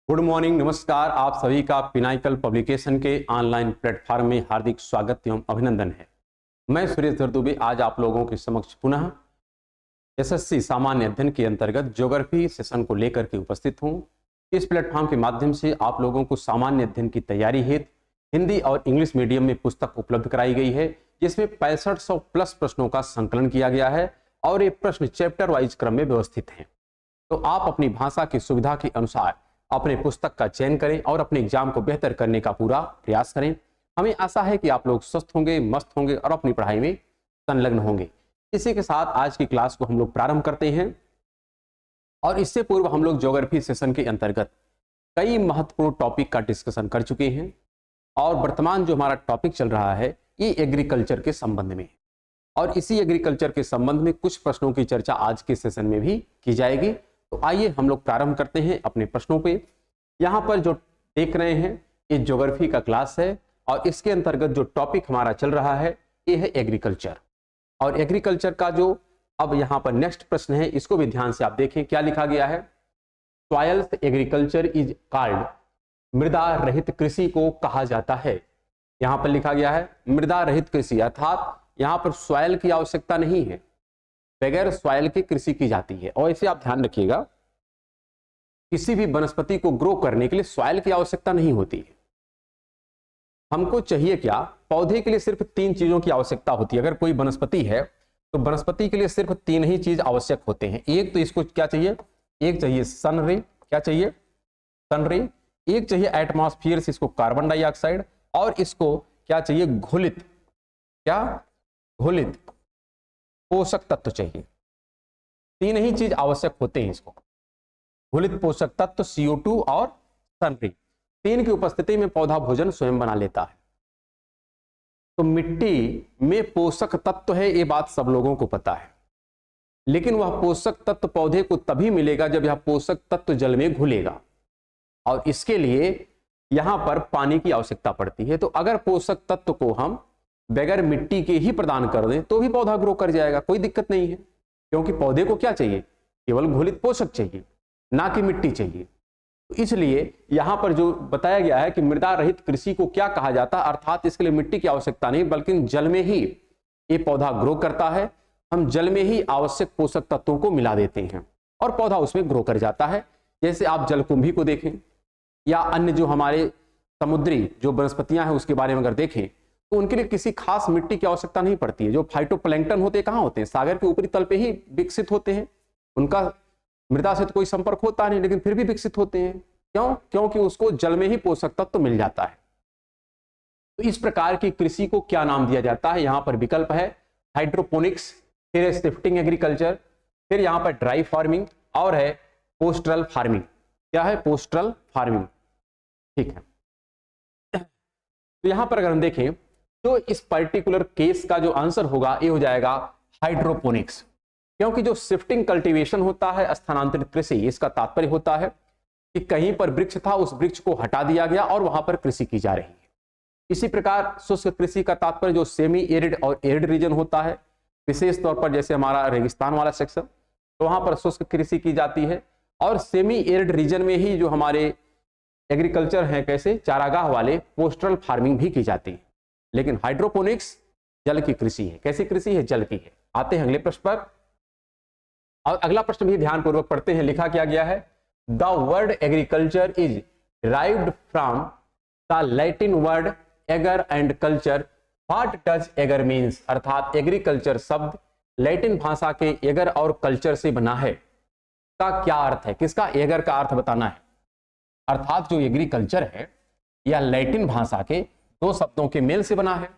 Good morning, नमस्कार। आप सभी का पिनाइकल पब्लिकेशन के ऑनलाइन प्लेटफॉर्म में हार्दिक स्वागत एवं अभिनंदन है। मैं सुरेश दुबे आज आप लोगों के समक्ष पुनः एसएससी सामान्य अध्ययन के अंतर्गत ज्योग्राफी सेशन को लेकर के उपस्थित हूं। इस प्लेटफॉर्म के माध्यम से आप लोगों को सामान्य अध्ययन की तैयारी हेतु हिंदी और इंग्लिश मीडियम में पुस्तक उपलब्ध कराई गई है, जिसमें 6500 प्लस प्रश्नों का संकलन किया गया है और ये प्रश्न चैप्टर वाइज क्रम में व्यवस्थित हैं। तो आप अपनी भाषा की सुविधा के अनुसार अपने पुस्तक का चयन करें और अपने एग्जाम को बेहतर करने का पूरा प्रयास करें। हमें आशा है कि आप लोग स्वस्थ होंगे, मस्त होंगे और अपनी पढ़ाई में संलग्न होंगे। इसी के साथ आज की क्लास को हम लोग प्रारंभ करते हैं। और इससे पूर्व हम लोग ज्योग्राफी सेशन के अंतर्गत कई महत्वपूर्ण टॉपिक का डिस्कशन कर चुके हैं और वर्तमान जो हमारा टॉपिक चल रहा है ये एग्रीकल्चर के संबंध में है। और इसी एग्रीकल्चर के संबंध में कुछ प्रश्नों की चर्चा आज के सेशन में भी की जाएगी। तो आइए हम लोग प्रारंभ करते हैं अपने प्रश्नों पे। यहाँ पर जो देख रहे हैं ये ज्योग्राफी का क्लास है और इसके अंतर्गत जो टॉपिक हमारा चल रहा है ये है एग्रीकल्चर। और एग्रीकल्चर का जो अब यहाँ पर नेक्स्ट प्रश्न है इसको भी ध्यान से आप देखें। क्या लिखा गया है? सॉइल्स एग्रीकल्चर इज कॉल्ड, मृदा रहित कृषि को कहा जाता है। यहाँ पर लिखा गया है मृदा रहित कृषि, अर्थात यहाँ पर सॉइल की आवश्यकता नहीं है, बगैर सॉइल की कृषि की जाती है। और इसे आप ध्यान रखिएगा, किसी भी वनस्पति को ग्रो करने के लिए सॉइल की आवश्यकता नहीं होती है। हमको चाहिए क्या? पौधे के लिए सिर्फ 3 चीजों की आवश्यकता होती है। अगर कोई वनस्पति है तो वनस्पति के लिए सिर्फ 3 ही चीज आवश्यक होते हैं। एक तो इसको क्या चाहिए? एक चाहिए सन रे, क्या चाहिए? सन रे। एक चाहिए एटमॉस्फेयर से इसको कार्बन डाइऑक्साइड, और इसको क्या चाहिए? घुलित, क्या? घुलित पोषक तत्व चाहिए। 3 ही चीज आवश्यक होते हैं इसको, घुलित पोषक तत्व, CO2 और सनरी। 3 की उपस्थिति में पौधा भोजन स्वयं बना लेता है। तो मिट्टी में पोषक तत्व है, ये बात सब लोगों को पता है, लेकिन वह पोषक तत्व पौधे को तभी मिलेगा जब यह पोषक तत्व जल में घुलेगा, और इसके लिए यहां पर पानी की आवश्यकता पड़ती है। तो अगर पोषक तत्व को हम बगैर मिट्टी के ही प्रदान कर दें तो भी पौधा ग्रो कर जाएगा, कोई दिक्कत नहीं है, क्योंकि पौधे को क्या चाहिए? केवल घुलित पोषक चाहिए, ना कि मिट्टी चाहिए। तो इसलिए यहां पर जो बताया गया है कि मृदा रहित कृषि को क्या कहा जाता है, अर्थात इसके लिए मिट्टी की आवश्यकता नहीं बल्कि जल में ही ये पौधा ग्रो करता है। हम जल में ही आवश्यक पोषक तत्वों को मिला देते हैं और पौधा उसमें ग्रो कर जाता है। जैसे आप जलकुंभी को देखें या अन्य जो हमारे समुद्री जो वनस्पतियां हैं उसके बारे में अगर देखें तो उनके लिए किसी खास मिट्टी की आवश्यकता नहीं पड़ती है। जो फाइटोप्लैंक्टन होते हैं कहाँ होते हैं? सागर के ऊपरी तल पे ही विकसित होते हैं। उनका मृदा से तो कोई संपर्क होता नहीं, लेकिन फिर भी विकसित होते हैं। क्यों? क्योंकि उसको जल में ही पोषक तत्व मिल जाता है। तो इस प्रकार की कृषि को क्या नाम दिया जाता है? यहाँ पर विकल्प है हाइड्रोपोनिक्स, फिर है शिफ्टिंग एग्रीकल्चर, फिर यहाँ पर ड्राई फार्मिंग और है पोस्टरल फार्मिंग। क्या है? Postural farming. ठीक है। तो यहां पर अगर हम देखें तो इस पर्टिकुलर केस का जो आंसर होगा ये हो जाएगा हाइड्रोपोनिक्स, क्योंकि जो शिफ्टिंग कल्टीवेशन होता है, स्थानांतरित कृषि, इसका तात्पर्य होता है कि कहीं पर वृक्ष था, उस वृक्ष को हटा दिया गया और वहां पर कृषि की जा रही है। इसी प्रकार शुष्क कृषि का तात्पर्य जो सेमी एरिड और एरिड रीजन होता है, विशेष तौर पर जैसे हमारा रेगिस्तान वाला सेक्शन, तो वहां पर शुष्क कृषि की जाती है। और सेमी एरिड रीजन में ही जो हमारे एग्रीकल्चर है, कैसे? चारागाह वाले, पोस्टरल फार्मिंग भी की जाती है। लेकिन हाइड्रोपोनिक्स जल की कृषि है। कैसी कृषि है? जल की है। आते हैं अगले प्रश्न पर, और अगला प्रश्न भी ध्यानपूर्वक पढ़ते हैं। लिखा क्या गया है? The word agriculture is derived from the Latin word ager and culture. What does ager means? अर्थात एग्रीकल्चर शब्द लैटिन भाषा के एगर और कल्चर से बना है, का क्या अर्थ है? किसका? एगर का अर्थ बताना है। अर्थात जो एग्रीकल्चर है यह लैटिन भाषा के 2 शब्दों के मेल से बना है।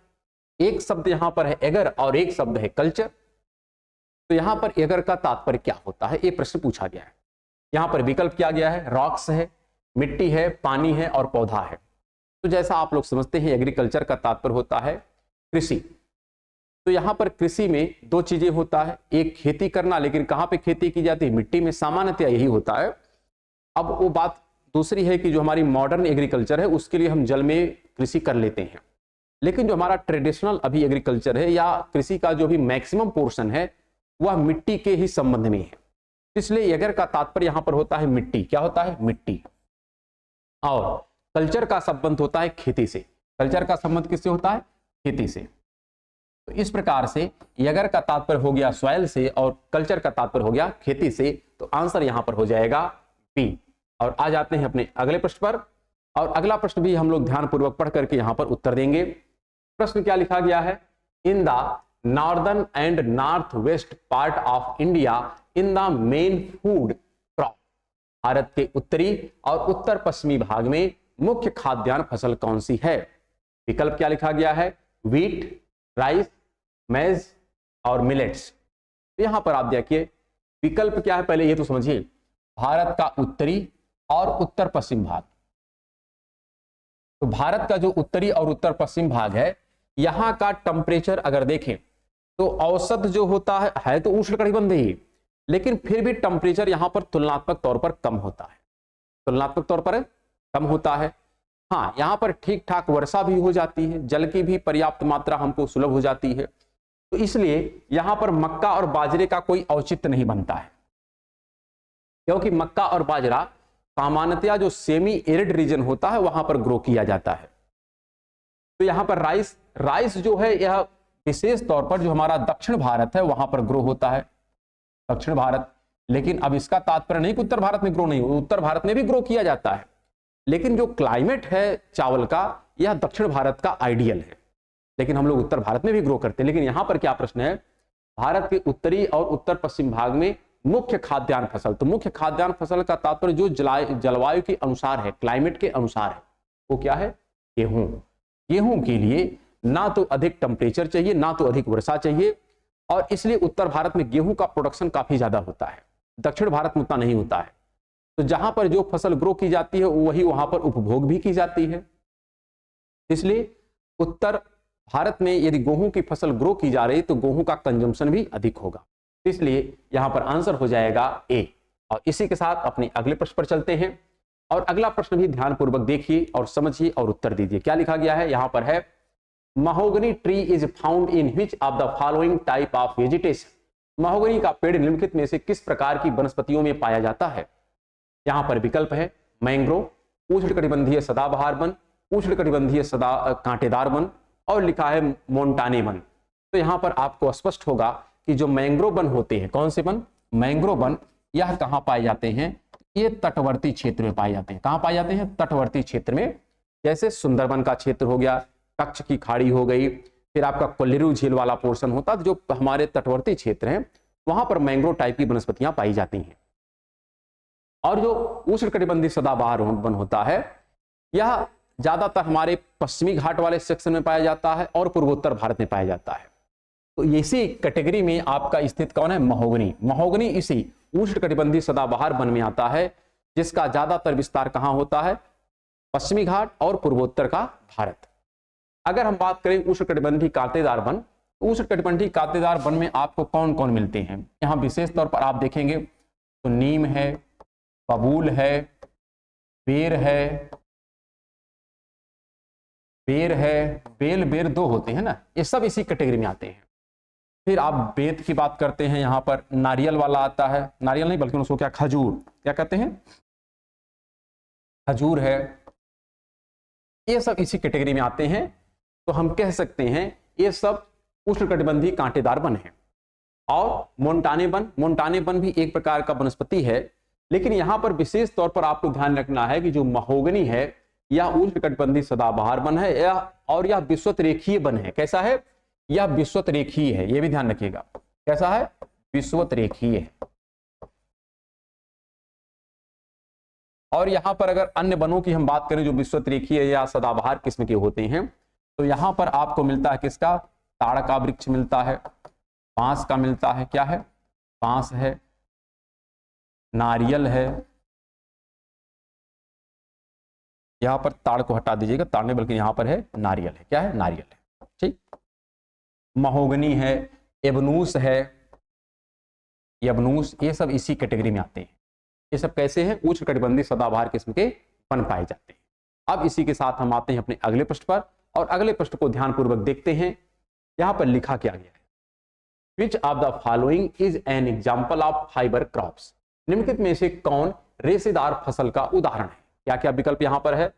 एक शब्द यहां पर है एगर और एक शब्द है कल्चर। तो यहां पर एगर का तात्पर्य क्या होता है, ये प्रश्न पूछा गया है। यहां पर विकल्प किया गया है, रॉक्स है, मिट्टी है, पानी है और पौधा है। तो जैसा आप लोग समझते हैं एग्रीकल्चर का तात्पर्य होता है कृषि। तो यहां पर कृषि में 2 चीजें होता है, एक खेती करना, लेकिन कहां पे खेती की जाती है? मिट्टी में, सामान्यतः यही होता है। अब वो बात दूसरी है कि जो हमारी मॉडर्न एग्रीकल्चर है उसके लिए हम जल में कृषि कर लेते हैं, लेकिन जो हमारा ट्रेडिशनल अभी एग्रीकल्चर है या कृषि का जो भी मैक्सिमम पोर्शन है वह मिट्टी के ही संबंध में है। इसलिए एगर का तात्पर्य यहां पर होता है मिट्टी। क्या होता है? मिट्टी। और कल्चर का संबंध होता है खेती से। कल्चर का संबंध किससे होता है? खेती से। तो इस प्रकार से यगर का तात्पर्य हो गया सॉइल से और कल्चर का तात्पर्य हो गया खेती से, तो आंसर यहां पर हो जाएगा बी। और आ जाते हैं अपने अगले प्रश्न पर, और अगला प्रश्न भी हम लोग ध्यानपूर्वक पढ़ करके यहां पर उत्तर देंगे। प्रश्न क्या लिखा गया है? In the northern and north west part of India in the main food crop, Bharat के उत्तरी और उत्तर पश्चिमी भाग में मुख्य खाद्यान्न फसल कौन सी है? विकल्प क्या लिखा गया है? व्हीट, राइस, मेज और मिलेट्स। यहां पर आप देखिए विकल्प क्या है, पहले ये तो समझिए। भारत का उत्तरी और उत्तर पश्चिम भाग, तो भारत का जो उत्तरी और उत्तर पश्चिम भाग है, यहां का टेम्परेचर अगर देखें तो औसत जो होता है तो उष्णकटिबंधीय, लेकिन फिर भी टेम्परेचर यहां पर तुलनात्मक तौर पर कम होता है, तुलनात्मक तौर पर कम होता है। हाँ, यहां पर ठीक ठाक वर्षा भी हो जाती है, जल की भी पर्याप्त मात्रा हमको सुलभ हो जाती है, तो इसलिए यहां पर मक्का और बाजरे का कोई औचित्य नहीं बनता है, क्योंकि मक्का और बाजरा सामान्यतया जो सेमी एरिड रीजन होता है वहां पर ग्रो किया जाता है। तो यहां पर राइस जो है यह विशेष तौर पर जो हमारा दक्षिण भारत है वहां पर ग्रो होता है, दक्षिण भारत। लेकिन अब इसका तात्पर्य नहीं कि उत्तर भारत में ग्रो नहीं हो, उत्तर भारत में भी ग्रो किया जाता है, लेकिन जो क्लाइमेट है चावल का यह दक्षिण भारत का आइडियल है, लेकिन हम लोग उत्तर भारत में भी ग्रो करते हैं। लेकिन यहां पर क्या प्रश्न है? भारत के उत्तरी और उत्तर पश्चिम भाग में मुख्य खाद्यान्न फसल, तो मुख्य खाद्यान्न फसल का तात्पर्य जो जलवायु के अनुसार है, क्लाइमेट के अनुसार है, वो क्या है? गेहूं। गेहूं के लिए ना तो अधिक टेम्परेचर चाहिए, ना तो अधिक वर्षा चाहिए, और इसलिए उत्तर भारत में गेहूं का प्रोडक्शन काफी ज्यादा होता है, दक्षिण भारत में उतना नहीं होता है। तो जहां पर जो फसल ग्रो की जाती है वही वहां पर उपभोग भी की जाती है, इसलिए उत्तर भारत में यदि गेहूं की फसल ग्रो की जा रही तो गेहूं का कंजम्पशन भी अधिक होगा, इसलिए यहां पर आंसर हो जाएगा ए। और इसी के साथ अपने अगले प्रश्न पर चलते हैं, और अगला प्रश्न भी ध्यानपूर्वक देखिए और समझिए और उत्तर दीजिए। क्या लिखा गया है यहां पर है? Mahogany tree is found in which of the following type of vegetation. Mahogany का पेड़ निम्नलिखित में से किस प्रकार की वनस्पतियों में पाया जाता है? यहां पर विकल्प है मैंग्रोव, उष्णकटिबंधीय सदाबहार वन, उष्णकटिबंधीय सदा कांटेदार वन, और लिखा है मोंटाने वन। तो यहां पर आपको स्पष्ट होगा कि जो मैंग्रोव वन होते हैं, कौन से वन? मैंग्रोव वन, यह कहां पाए जाते हैं? ये तटवर्ती क्षेत्र में पाए जाते हैं। कहां पाए जाते हैं? तटवर्ती क्षेत्र में, जैसे सुंदरबन का क्षेत्र हो गया, कच्छ की खाड़ी हो गई, फिर आपका कोल्लेरू झील वाला पोर्शन होता है, जो हमारे तटवर्ती क्षेत्र हैं वहां पर मैंग्रोव टाइप की वनस्पतियां पाई जाती हैं। और जो उष्णकटिबंधीय सदाबहार वन होता है यह ज्यादातर हमारे पश्चिमी घाट वाले सेक्शन में पाया जाता है और पूर्वोत्तर भारत में पाया जाता है। तो इसी कैटेगरी में आपका स्थित कौन है? महोगनी। महोगनी इसी उष्णकटिबंधीय सदाबहार वन में आता है, जिसका ज्यादातर विस्तार कहां होता है? पश्चिमी घाट और पूर्वोत्तर का भारत। अगर हम बात करें उष्णकटिबंधीय कांटेदार वन, तो उष्णकटिबंधीय कांटेदार वन में आपको कौन कौन मिलते हैं? यहाँ विशेष तौर पर आप देखेंगे तो नीम है, बबूल है, बेर है, बेल दो होते हैं ना, ये सब इसी कैटेगरी में आते हैं। फिर आप बेत की बात करते हैं, यहां पर नारियल वाला आता है, नारियल नहीं बल्कि उसको क्या, खजूर, क्या कहते हैं? खजूर है, ये सब इसी कैटेगरी में आते हैं। तो हम कह सकते हैं ये सब उष्णकटिबंधीय कांटेदार वन है। और मोंटाने वन भी एक प्रकार का वनस्पति है, लेकिन यहां पर विशेष तौर पर आपको ध्यान रखना है कि जो महोगनी है यह उष्णकटिबंधीय सदाबहार वन है, और यह विषुवत रेखीय वन है। कैसा है? यह विषुवत रेखीय है, यह भी ध्यान रखिएगा। कैसा है? विषुवत रेखीय है। और यहां पर अगर अन्य वनों की हम बात करें जो विषुवत रेखीय या सदाबहार किस्म के होते हैं, तो यहां पर आपको मिलता है किसका? ताड़ का वृक्ष मिलता है, बांस का मिलता है, क्या है? बांस है, नारियल है, यहां पर ताड़ को हटा दीजिएगा, ताड़ नहीं बल्कि यहां पर है नारियल है, क्या है? नारियल है, ठीक। महोगनी है, एबनूस है, यबनूस, ये सब इसी कैटेगरी में आते हैं। ये सब कैसे हैं? उष्णकटिबंधीय सदाबहार किस्म के वन पाए जाते हैं। अब इसी के साथ हम आते हैं अपने अगले प्रश्न पर, और अगले प्रश्न को ध्यानपूर्वक देखते हैं। यहां पर लिखा क्या गया है? Which of the following is an example of fibre crops. निम्नलिखित में से कौन रेशेदार फसल का उदाहरण है? क्या क्या विकल्प यहां पर है?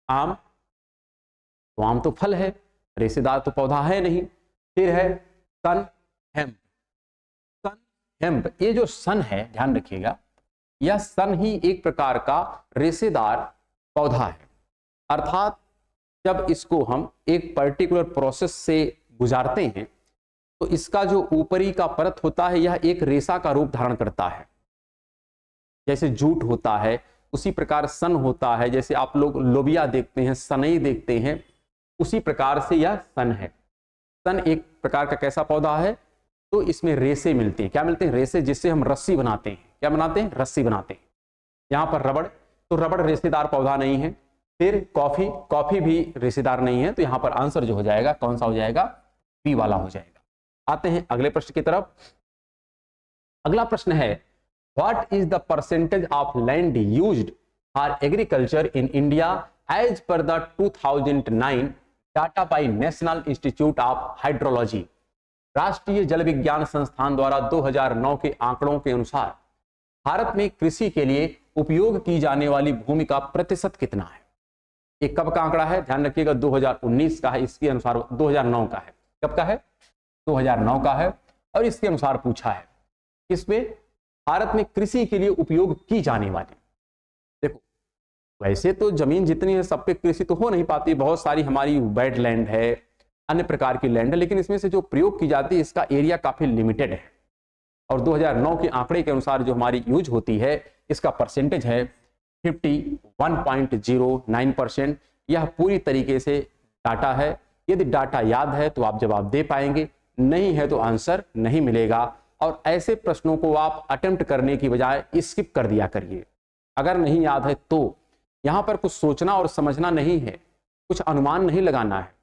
आम, तो आम तो फल है, रेशेदार तो पौधा है नहीं। फिर है सन हेम्प। सन हेम्प, ये जो सन है ध्यान रखिएगा, यह सन ही एक प्रकार का रेशेदार पौधा है। अर्थात जब इसको हम एक पर्टिकुलर प्रोसेस से गुजारते हैं तो इसका जो ऊपरी का परत होता है यह एक रेशा का रूप धारण करता है। जैसे जूट होता है उसी प्रकार सन होता है, जैसे आप लोग लोबिया देखते हैं, सनई देखते हैं, उसी प्रकार से यह सन है। सन एक प्रकार का कैसा पौधा है? तो इसमें रेशे मिलते हैं। क्या मिलते हैं? रेशे, जिससे हम रस्सी बनाते हैं। क्या बनाते हैं? रस्सी बनाते हैं। यहाँ पर रबड़, तो रबड़ रेशेदार पौधा नहीं है। फिर कॉफी, कॉफी भी रेशेदार नहीं है। तो यहाँ पर आंसर जो हो जाएगा कौन सा हो जाएगा? बी वाला हो जाएगा। आते हैं अगले प्रश्न की तरफ। अगला प्रश्न है, what is the percentage of land used for agriculture in India as per the 2009 data by National Institute of Hydrology. राष्ट्रीय जल विज्ञान संस्थान द्वारा 2009 के आंकड़ों के अनुसार भारत में कृषि के लिए उपयोग की जाने वाली भूमि का प्रतिशत कितना है? ये कब का आंकड़ा है? ध्यान रखिएगा 2019 का है, इसके अनुसार 2009 का है। कब का है? 2009 का है। और इसके अनुसार पूछा है इसमें भारत में कृषि के लिए उपयोग की जाने वाली। देखो वैसे तो जमीन जितनी है सब पे कृषि तो हो नहीं पाती, बहुत सारी हमारी वेटलैंड है, अन्य प्रकार की लैंड है, लेकिन इसमें से जो प्रयोग की जाती है इसका एरिया काफी लिमिटेड है। और 2009 के आंकड़े के अनुसार जो हमारी यूज होती है इसका परसेंटेज है 51.09%। यह पूरी तरीके से डाटा है। यदि डाटा याद है तो आप जवाब दे पाएंगे, नहीं है तो आंसर नहीं मिलेगा। और ऐसे प्रश्नों को आप अटेम्प्ट करने की बजाय स्किप कर दिया करिए। अगर नहीं याद है तो यहाँ पर कुछ सोचना और समझना नहीं है, कुछ अनुमान नहीं लगाना है।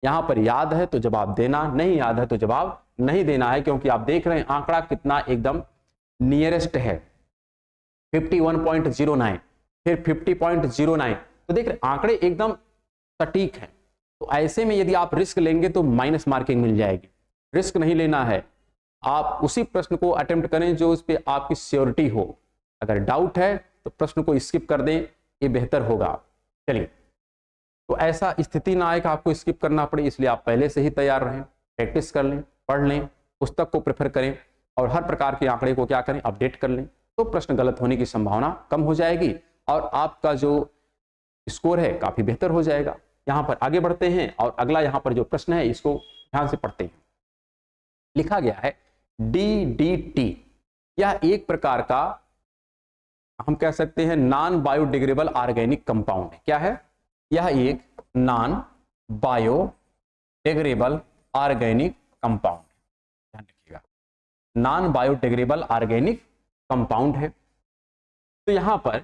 यहाँ पर याद है तो जवाब देना, नहीं याद है तो जवाब नहीं देना है, क्योंकि आप देख रहे हैं आंकड़ा कितना एकदम नियरेस्ट है। 51.09, फिर 50.09, तो देख रहे आंकड़े एकदम सटीक हैं। तो ऐसे में यदि आप रिस्क लेंगे तो माइनस मार्किंग मिल जाएगी। रिस्क नहीं लेना है, आप उसी प्रश्न को अटेम्प्ट करें जो उस पर आपकी श्योरिटी हो। अगर डाउट है तो प्रश्न को स्किप कर दें, ये बेहतर होगा। चलिए, तो ऐसा स्थिति ना आए कि आपको स्किप करना पड़े, इसलिए आप पहले से ही तैयार रहें, प्रैक्टिस कर लें, पढ़ लें, पुस्तक को प्रेफर करें और हर प्रकार के आंकड़े को क्या करें? अपडेट कर लें। तो प्रश्न गलत होने की संभावना कम हो जाएगी और आपका जो स्कोर है काफी बेहतर हो जाएगा। यहाँ पर आगे बढ़ते हैं और अगला यहाँ पर जो प्रश्न है इसको ध्यान से पढ़ते हैं। लिखा गया है DDT, यह एक प्रकार का हम कह सकते हैं नॉन बायोडिग्रेडेबल ऑर्गेनिक कंपाउंड है। क्या है? यह एक नॉन बायोडिग्रेडेबल ऑर्गेनिक कंपाउंड, ध्यान रखिएगा, नॉन बायोडिग्रेडेबल ऑर्गेनिक कंपाउंड है। तो यहां पर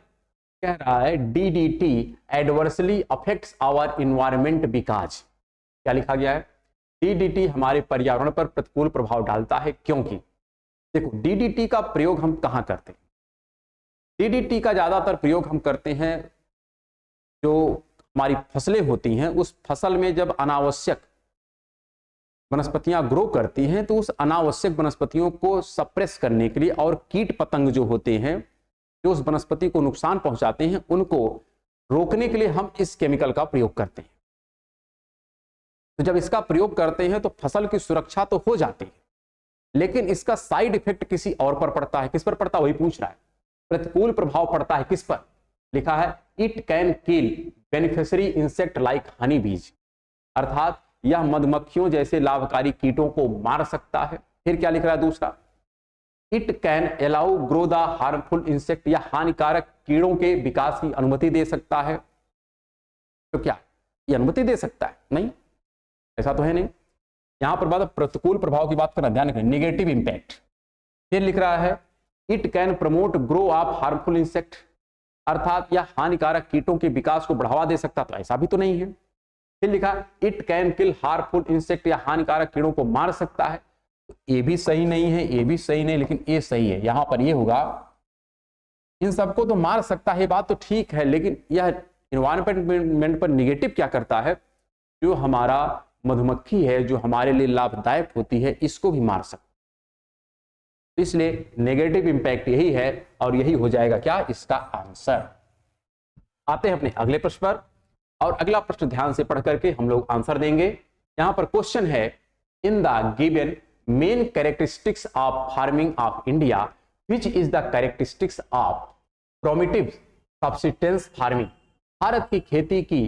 कह रहा है DDT adversely affects our environment because, क्या लिखा गया है? DDT हमारे पर्यावरण पर प्रतिकूल प्रभाव डालता है क्योंकि, देखो DDT का प्रयोग हम कहां करते हैं? DDT का ज्यादातर प्रयोग हम करते हैं जो हमारी फसलें होती हैं, उस फसल में जब अनावश्यक वनस्पतियां ग्रो करती हैं तो उस अनावश्यक वनस्पतियों को सप्रेस करने के लिए और कीट पतंग जो होते हैं जो उस वनस्पति को नुकसान पहुंचाते हैं उनको रोकने के लिए हम इस केमिकल का प्रयोग करते हैं। तो जब इसका प्रयोग करते हैं तो फसल की सुरक्षा तो हो जाती है, लेकिन इसका साइड इफेक्ट किसी और पर पड़ता है। किस पर पड़ता है? वही पूछ रहा है। प्रतिकूल प्रभाव पड़ता है किस पर? लिखा है it can kill beneficiary insect like Honey बीज, अर्थात यह मधुमक्खियों जैसे लाभकारी कीटों को मार सकता है। फिर क्या लिख रहा है दूसरा? It can allow grow the harmful insect, या हानिकारक कीड़ों के विकास की अनुमति दे सकता है। तो क्या ये अनुमति दे सकता है? नहीं, ऐसा तो है नहीं। यहां पर बात प्रतिकूल प्रभाव की बात करना, ध्यान रखें, नेगेटिव इंपैक्ट। फिर लिख रहा है it can promote grow of harmful insect, अर्थात यह हानिकारक कीटों के विकास को बढ़ावा दे सकता, तो ऐसा भी तो नहीं है। फिर लिखा it can kill harmful insect, या हानिकारक कीड़ों को मार सकता है, तो ये भी सही नहीं है, ये भी सही नहीं, लेकिन ये सही है। यहां पर ये होगा इन सबको तो मार सकता है, बात तो ठीक है, लेकिन यह एनवायरनमेंट पर निगेटिव क्या करता है? जो हमारा मधुमक्खी है जो हमारे लिए लाभदायक होती है इसको भी मार सकता है। इसलिए नेगेटिव इंपैक्ट यही है और यही हो जाएगा क्या? इसका आंसर। आते हैं अपने अगले प्रश्न पर, और अगला प्रश्न ध्यान से पढ़ करके हम लोग आंसर देंगे। यहां पर क्वेश्चन है, in the given main characteristics of farming of India which is the characteristics of primitive subsistence farming. Bharat की खेती की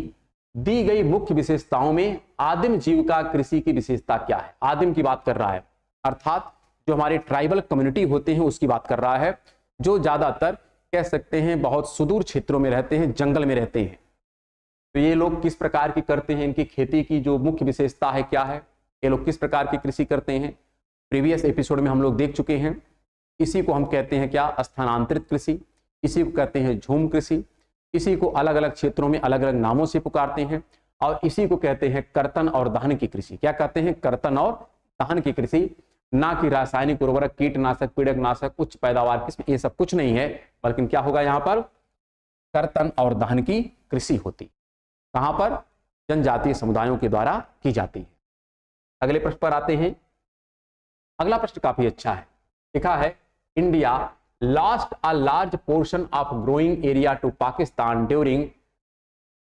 दी गई मुख्य विशेषताओं में आदिम जीविका कृषि की विशेषता क्या है। आदिम की बात कर रहा है, अर्थात जो हमारे ट्राइबल कम्युनिटी होते हैं उसकी बात कर रहा है, जो ज्यादातर कह सकते हैं बहुत सुदूर क्षेत्रों में रहते हैं, जंगल में रहते हैं। तो ये लोग किस प्रकार की करते हैं, इनकी खेती की जो मुख्य विशेषता है क्या है, ये लोग किस प्रकार की कृषि करते हैं, प्रीवियस एपिसोड में हम लोग देख चुके हैं। इसी को हम कहते हैं क्या, स्थानांतरित कृषि, इसी को कहते हैं झूम कृषि, इसी को अलग अलग क्षेत्रों में अलग अलग नामों से पुकारते हैं, और इसी को कहते हैं कर्तन और दहन की कृषि। क्या कहते हैं, कर्तन और दहन की कृषि, ना कि रासायनिक उर्वरक, कीटनाशक, पीड़कनाशक, उच्च पैदावार किस्म, ये सब कुछ नहीं है, बल्कि क्या होगा यहाँ पर, कर्तन और दहन की कृषि होती। कहां पर, जनजातीय समुदायों के द्वारा की जाती है। अगले प्रश्न पर आते हैं। अगला प्रश्न काफी अच्छा है, लिखा है, India lost a large portion of growing area to Pakistan during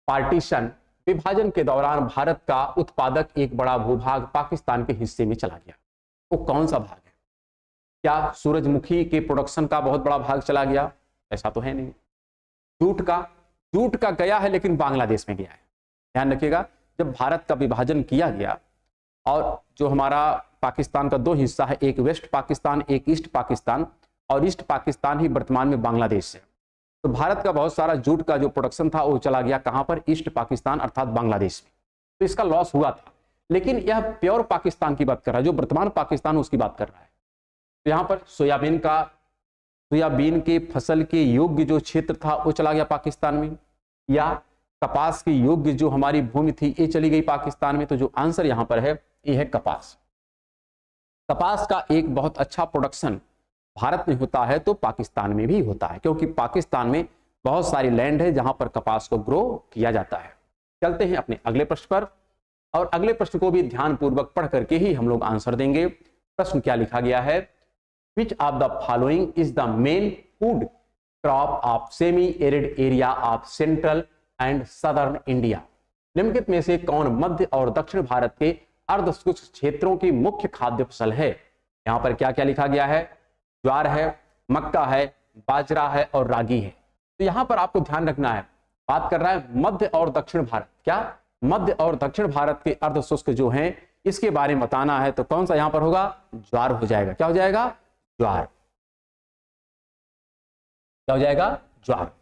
partition. विभाजन के दौरान भारत का उत्पादक एक बड़ा भूभाग पाकिस्तान के हिस्से में चला गया। वो कौन सा भाग है? क्या सूरजमुखी के प्रोडक्शन का बहुत बड़ा भाग चला गया? ऐसा तो है नहीं। जूट का गया है, लेकिन बांग्लादेश में गया है। ध्यान रखिएगा, जब भारत का विभाजन किया गया और जो हमारा पाकिस्तान का दो हिस्सा है, एक वेस्ट पाकिस्तान, एक ईस्ट पाकिस्तान, और ईस्ट पाकिस्तान ही वर्तमान में बांग्लादेश है, तो भारत का बहुत सारा जूट का जो प्रोडक्शन था वो चला गया कहां पर, ईस्ट पाकिस्तान अर्थात बांग्लादेश में। तो इसका लॉस हुआ था, लेकिन यह प्योर पाकिस्तान की बात कर रहा है, जो वर्तमान पाकिस्तान उसकी बात कर रहा है। तो यहाँ पर सोयाबीन के फसल के योग्य जो क्षेत्र था वो चला गया पाकिस्तान में, या कपास के योग्य जो हमारी भूमि थी ये चली गई पाकिस्तान में। तो जो आंसर यहाँ पर है ये है कपास। कपास का एक बहुत अच्छा प्रोडक्शन भारत में होता है तो पाकिस्तान में भी होता है, क्योंकि पाकिस्तान में बहुत सारी लैंड है जहां पर कपास को ग्रो किया जाता है। चलते हैं अपने अगले प्रश्न पर, और अगले प्रश्न को भी ध्यानपूर्वक पढ़ करके ही हम लोग आंसर देंगे। प्रश्न क्या लिखा गया है, which of the following is the main food crop of semi arid area of central and southern India. निम्नलिखित में से कौन मध्य और दक्षिण भारत के अर्ध शुष्क क्षेत्रों की मुख्य खाद्य फसल है। यहाँ पर क्या क्या लिखा गया है, ज्वार है, मक्का है, बाजरा है और रागी है। तो यहां पर आपको ध्यान रखना है, बात कर रहा है मध्य और दक्षिण भारत, क्या मध्य और दक्षिण भारत के अर्ध शुष्क जो हैं इसके बारे में बताना है, तो कौन सा यहां पर होगा, ज्वार हो जाएगा। क्या हो जाएगा, ज्वार। क्या हो जाएगा, ज्वार।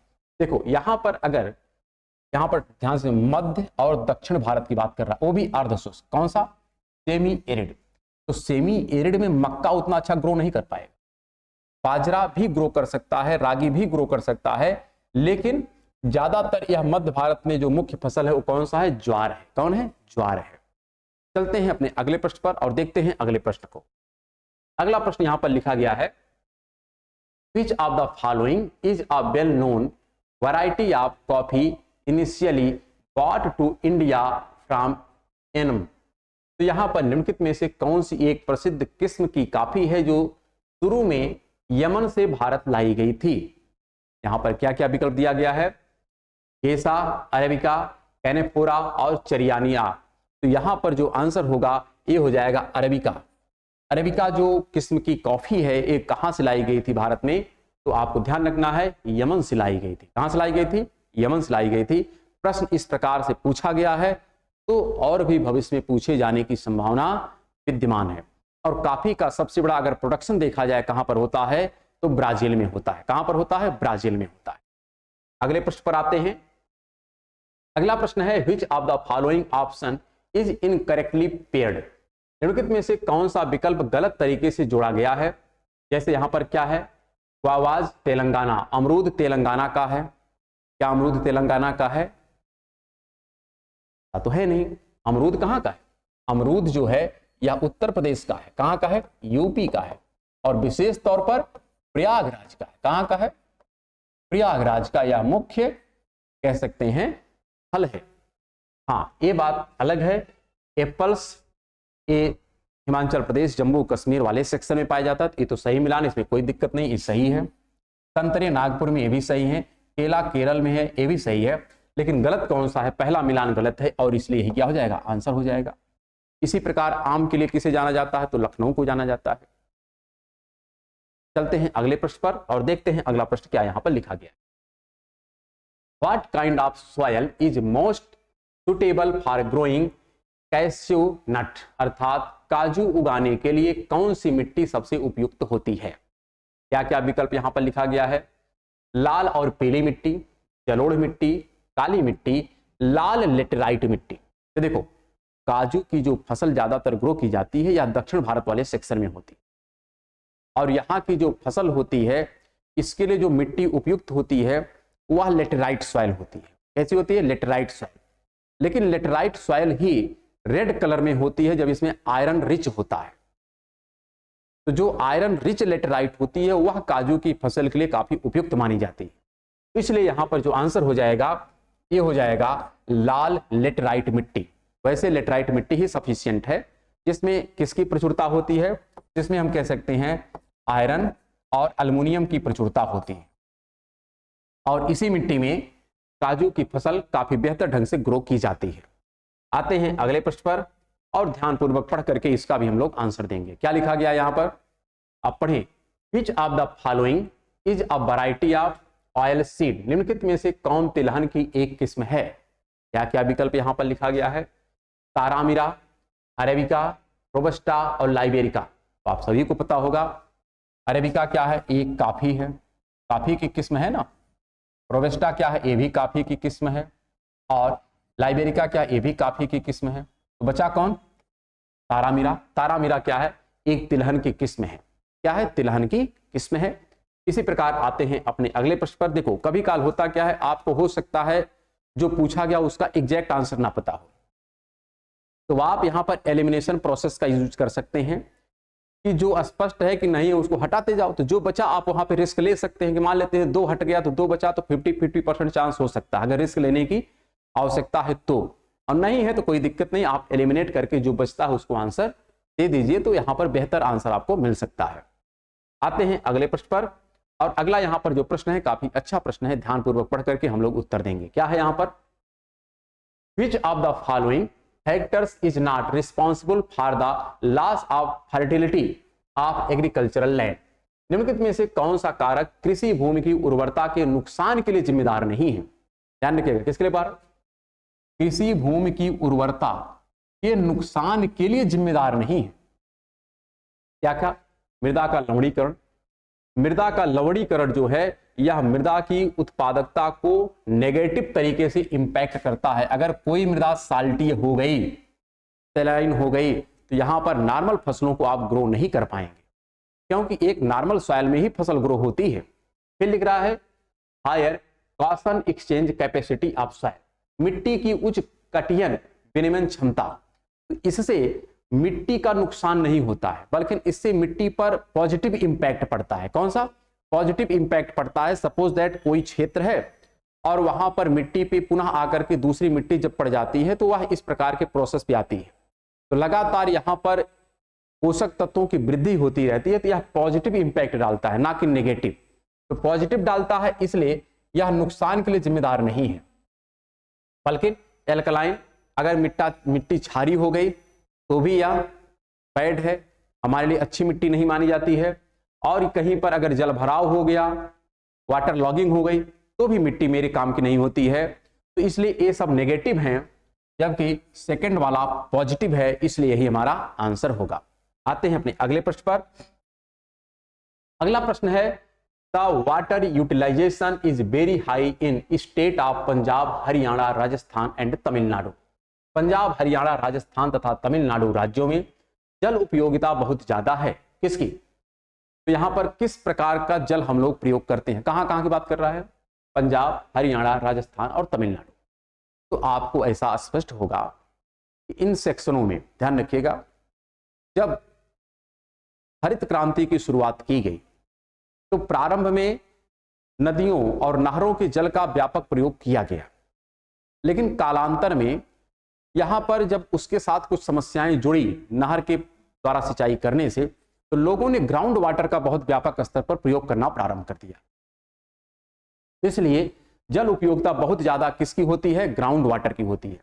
देखो यहां पर अगर यहां पर ध्यान से मध्य और दक्षिण भारत की बात कर रहा है, वो भी अर्ध शुष्क, कौन सा, सेमी एरिड। तो सेमी एरिड में मक्का उतना अच्छा ग्रो नहीं कर पाएगा, बाजरा भी ग्रो कर सकता है, रागी भी ग्रो कर सकता है, लेकिन ज्यादातर यह मध्य भारत में जो मुख्य फसल है वो कौन सा है, ज्वार है। कौन है, ज्वार है। चलते हैं अपने अगले प्रश्न पर और देखते हैं अगले प्रश्न को। अगला प्रश्न यहां पर लिखा गया है, which of the following is a well known variety of coffee initially bought to India from Yemen. तो यहां पर निम्नलिखित में से कौन सी एक प्रसिद्ध किस्म की कॉफी है जो शुरू में यमन से भारत लाई गई थी। यहां पर क्या क्या विकल्प दिया गया है, गेसा, अरेबिका, कैनेफोरा और चरियानिया। तो यहां पर जो आंसर होगा ये हो जाएगा अरेबिका। अरेबिका जो किस्म की कॉफी है ये कहां से लाई गई थी भारत में, तो आपको ध्यान रखना है यमन से लाई गई थी। कहां से लाई गई थी, यमन से लाई गई थी। प्रश्न इस प्रकार से पूछा गया है तो और भी भविष्य में पूछे जाने की संभावना विद्यमान है। और कॉफी का सबसे बड़ा अगर प्रोडक्शन देखा जाए कहां पर होता है, तो ब्राजील में होता है। कहां पर होता है, ब्राजील में होता है। अगले प्रश्न पर आते हैं। अगला प्रश्न है, which of the following option is incorrectly paired. निम्नलिखित में से कौन सा विकल्प गलत तरीके से जोड़ा गया है। जैसे यहां पर क्या है, गुआवाज तेलंगाना, अमरूद तेलंगाना का है। क्या अमरूद तेलंगाना का है, तो है नहीं। अमरूद कहां का है, अमरूद जो है यह उत्तर प्रदेश का है। कहां का है, यूपी का है, और विशेष तौर पर प्रयागराज का है। कहां का है, प्रयागराज का यह मुख्य कह सकते हैं फल है। हाँ ये बात अलग है, एप्पल्स ये हिमाचल प्रदेश जम्मू कश्मीर वाले सेक्शन में पाया जाता है, ये तो सही मिलान, इसमें कोई दिक्कत नहीं, ये सही है। संतरे नागपुर में ये भी सही है, केला केरल में है, ये भी सही है, लेकिन गलत कौन सा है? पहला मिलान गलत है और इसलिए यही क्या हो जाएगा? आंसर हो जाएगा। इसी प्रकार आम के लिए किसे जाना जाता है? तो लखनऊ को जाना जाता है। चलते हैं अगले प्रश्न पर और देखते हैं अगला प्रश्न क्या यहां पर लिखा गया है। What kind of soil is most suitable for growing cashew nut, अर्थात काजू उगाने के लिए कौन सी मिट्टी सबसे उपयुक्त होती है? क्या क्या विकल्प यहां पर लिखा गया है? लाल और पीली मिट्टी, जलोढ़ मिट्टी, काली मिट्टी, लाल लेटेराइट मिट्टी। तो देखो, काजू की जो फसल ज्यादातर ग्रो की जाती है या दक्षिण भारत वाले सेक्शन में होती है, और यहाँ की जो फसल होती है इसके लिए जो मिट्टी उपयुक्त होती है वह लेटेराइट सॉइल होती है। कैसी होती है? Laterite soil. लेकिन लेटेराइट सॉइल ही रेड कलर में होती है जब इसमें आयरन रिच होता है। तो जो आयरन रिच लेटेराइट होती है वह काजू की फसल के लिए काफी उपयुक्त मानी जाती है। इसलिए यहां पर जो आंसर हो जाएगा ये हो जाएगा लाल लेटेराइट मिट्टी। वैसे लेटेराइट मिट्टी ही सफिशिएंट है जिसमें किसकी प्रचुरता होती है? जिसमें हम कह सकते हैं आयरन और अल्युमिनियम की प्रचुरता होती है, और इसी मिट्टी में काजू की फसल काफी बेहतर ढंग से ग्रो की जाती है। आते हैं अगले प्रश्न पर और ध्यानपूर्वक पढ़ करके इसका भी हम लोग आंसर देंगे। क्या लिखा गया यहां पर? आप पढ़ें। विच of the following is a variety of oil seed, निम्नलिखित में से कौन तिलहन की एक किस्म है? क्या क्या विकल्प यहां पर लिखा गया है? तारामीरा, अरेबिका, रोबस्टा और लाइबेरिका। तो आप सभी को पता होगा अरेबिका क्या है? एक काफी है, काफी की किस्म है ना। रोबस्टा क्या है? ये भी काफी की किस्म है। और लाइबेरिका क्या? ये भी काफी की किस्म है। तो बचा कौन? तारामीरा। तारामीरा क्या है? एक तिलहन की किस्म है। क्या है? तिलहन की किस्म है। इसी प्रकार आते हैं अपने अगले प्रश्न पर। देखो, कभी काल होता क्या है, आपको हो सकता है जो पूछा गया उसका एग्जैक्ट आंसर ना पता हो, तो आप यहां पर एलिमिनेशन प्रोसेस का यूज कर सकते हैं कि जो स्पष्ट है कि नहीं उसको हटाते जाओ, तो जो बचा आप वहां पे रिस्क ले सकते हैं कि मान लेते हैं 2 हट गया तो 2 बचा, तो 50-50% चांस हो सकता है अगर रिस्क लेने की आवश्यकता है तो, और नहीं है तो कोई दिक्कत नहीं, आप एलिमिनेट करके जो बचता है उसको आंसर दे दीजिए, तो यहां पर बेहतर आंसर आपको मिल सकता है। आते हैं अगले प्रश्न पर, और अगला यहां पर जो प्रश्न है काफी अच्छा प्रश्न है, ध्यानपूर्वक पढ़ करके हम लोग उत्तर देंगे। क्या है यहां पर? विच of the following factors is not responsible for the loss of fertility of agricultural land, निम्नलिखित में से कौन सा कारक कृषि भूमि की उर्वरता के नुकसान के लिए जिम्मेदार नहीं है? ध्यान रखिएगा, किसके लिए बार? कृषि भूमि की उर्वरता के नुकसान के लिए जिम्मेदार नहीं है। क्या क्या? मृदा का लवणीकरण। मृदा का लवणीकरण जो है यह मृदा की उत्पादकता को नेगेटिव तरीके से इंपैक्ट करता है। अगर कोई मृदा साल्टी हो गई, सैलाइन हो गई, तो यहां पर नॉर्मल फसलों को आप ग्रो नहीं कर पाएंगे, क्योंकि एक नॉर्मल सॉइल में ही फसल ग्रो होती है। फिर लिख रहा है higher cation exchange capacity of soil, मिट्टी की उच्च कटियन विनिमय क्षमता। तो इससे मिट्टी का नुकसान नहीं होता है, बल्कि इससे मिट्टी पर पॉजिटिव इंपैक्ट पड़ता है। कौन सा पॉजिटिव इंपैक्ट पड़ता है? सपोज दैट कोई क्षेत्र है और वहां पर मिट्टी पे पुनः आकर के दूसरी मिट्टी जब पड़ जाती है तो वह इस प्रकार के प्रोसेस पे आती है, तो लगातार यहां पर पोषक तत्वों की वृद्धि होती रहती है, तो यह पॉजिटिव इंपैक्ट डालता है, ना कि नेगेटिव। तो पॉजिटिव डालता है, इसलिए यह नुकसान के लिए जिम्मेदार नहीं है, बल्कि एल्कलाइन, अगर मिट्टी क्षारीय हो गई तो भी यह बैड है, हमारे लिए अच्छी मिट्टी नहीं मानी जाती है। और कहीं पर अगर जल भराव हो गया, वाटर लॉगिंग हो गई, तो भी मिट्टी मेरे काम की नहीं होती है। तो इसलिए ये सब नेगेटिव हैं, जबकि सेकंड वाला पॉजिटिव है, इसलिए यही हमारा आंसर होगा। आते हैं अपने अगले प्रश्न पर। अगला प्रश्न है the water utilization is very high in state of Punjab, Haryana, Rajasthan and Tamil Nadu. Punjab, Haryana, Rajasthan तथा तमिलनाडु राज्यों में जल उपयोगिता बहुत ज्यादा है। किसकी? तो यहां पर किस प्रकार का जल हम लोग प्रयोग करते हैं? कहां कहां की बात कर रहा है? पंजाब, हरियाणा, राजस्थान और तमिलनाडु। तो आपको ऐसा स्पष्ट होगा कि इन सेक्शनों में ध्यान रखिएगा, जब हरित क्रांति की शुरुआत की गई तो प्रारंभ में नदियों और नहरों के जल का व्यापक प्रयोग किया गया, लेकिन कालांतर में यहां पर जब उसके साथ कुछ समस्याएं जुड़ी नहर के द्वारा सिंचाई करने से, तो लोगों ने ग्राउंड वाटर का बहुत व्यापक स्तर पर प्रयोग करना प्रारंभ कर दिया। इसलिए जल उपयोगिता बहुत ज्यादा किसकी होती है? ग्राउंड वाटर की होती है,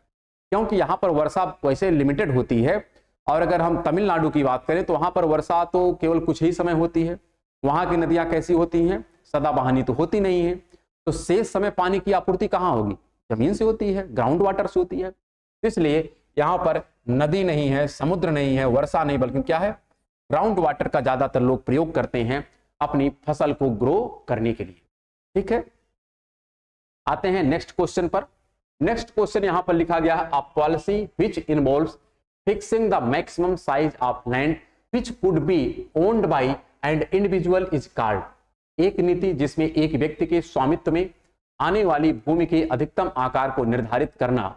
क्योंकि यहाँ पर वर्षा वैसे लिमिटेड होती है। और अगर हम तमिलनाडु की बात करें तो वहां पर वर्षा तो केवल कुछ ही समय होती है। वहां की नदियां कैसी होती हैं? सदाबहानी तो होती नहीं है। तो शेष समय पानी की आपूर्ति कहाँ होगी? जमीन से होती है, ग्राउंड वाटर से होती है। इसलिए यहाँ पर नदी नहीं है, समुद्र नहीं है, वर्षा नहीं, बल्कि क्या है? ग्राउंड वाटर का ज्यादातर लोग प्रयोग करते हैं अपनी फसल को ग्रो करने के लिए। ठीक है, आते हैं नेक्स्ट क्वेश्चन पर। नेक्स्ट क्वेश्चन यहां पर लिखा गया है, a policy which involves fixing the maximum size of land which could be owned by and individual is called. एक नीति जिसमें एक व्यक्ति के स्वामित्व में आने वाली भूमि के अधिकतम आकार को निर्धारित करना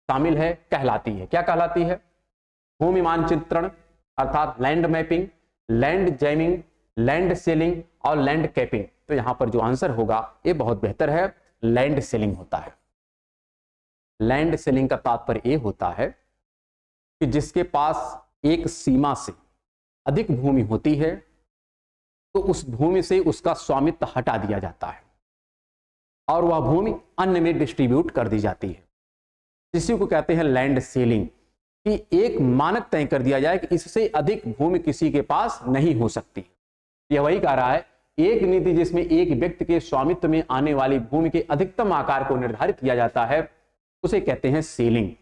शामिल है, कहलाती है। क्या कहलाती है? भूमि मानचित्रण अर्थात land mapping, land jamming, land selling और लैंड कैपिंग। तो यहां पर जो आंसर होगा ये बहुत बेहतर है, लैंड सेलिंग होता है। लैंड सेलिंग का तात्पर्य ये होता है कि जिसके पास एक सीमा से अधिक भूमि होती है तो उस भूमि से उसका स्वामित्व हटा दिया जाता है और वह भूमि अन्य में डिस्ट्रीब्यूट कर दी जाती है। इसी को कहते हैं लैंड सेलिंग, कि एक मानक तय कर दिया जाए कि इससे अधिक भूमि किसी के पास नहीं हो सकती। यह वही कह रहा है, एक नीति जिसमें एक व्यक्ति के स्वामित्व में आने वाली भूमि के अधिकतम आकार को निर्धारित किया जाता है उसे कहते हैं सेलिंग।